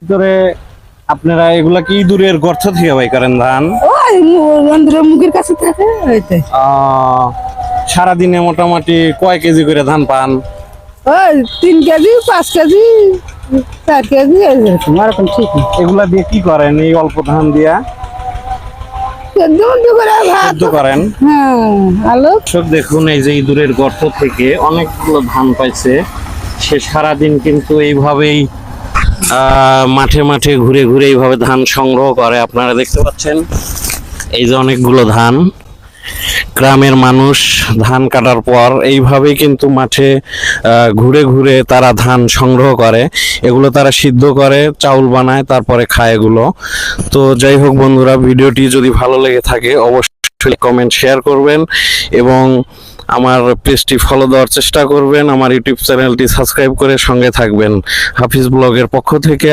ভিতরে আপনারা এগুলা কি দূরের গর্ত থেকে বাই করেন ধান? ওই মুখের কাছে থাকে ওইটাই। সারাদিনে মোটামুটি কয় কেজি করে ধান পান? ওই 3 কেজি 5 কেজি 4 কেজি এরকম এরকম ঠিক না। এগুলা দিয়ে কি করেন এই অল্প ধান দিয়া? সেদ্ধ করে ভাত সেদ্ধ করেন? হ্যাঁ আলু সব দেখুন এই যে ইঁদুরের গর্ত থেকে অনেকগুলো ধান পাইছে। সে সারাদিন কিন্তু এইভাবেই মাঠে মাঠে ঘুরে ঘুরে এইভাবে ধান সংগ্রহ করে। আপনারা দেখতে পাচ্ছেন এই যে অনেকগুলো ধান। গ্রামের মানুষ ধান কাটার পর এইভাবেই কিন্তু মাঠে ঘুরে ঘুরে তারা ধান সংগ্রহ করে। এগুলো তারা সিদ্ধ করে চাউল বানায়, তারপরে খায় এগুলো। তো যাই হোক বন্ধুরা, ভিডিওটি যদি ভালো লেগে থাকে অবশ্যই কমেন্ট শেয়ার করবেন এবং আমার পেজটি ফলো দেওয়ার চেষ্টা করবেন। আমার ইউটিউব চ্যানেলটি সাবস্ক্রাইব করে সঙ্গে থাকবেন। হাফিজ ব্লগের পক্ষ থেকে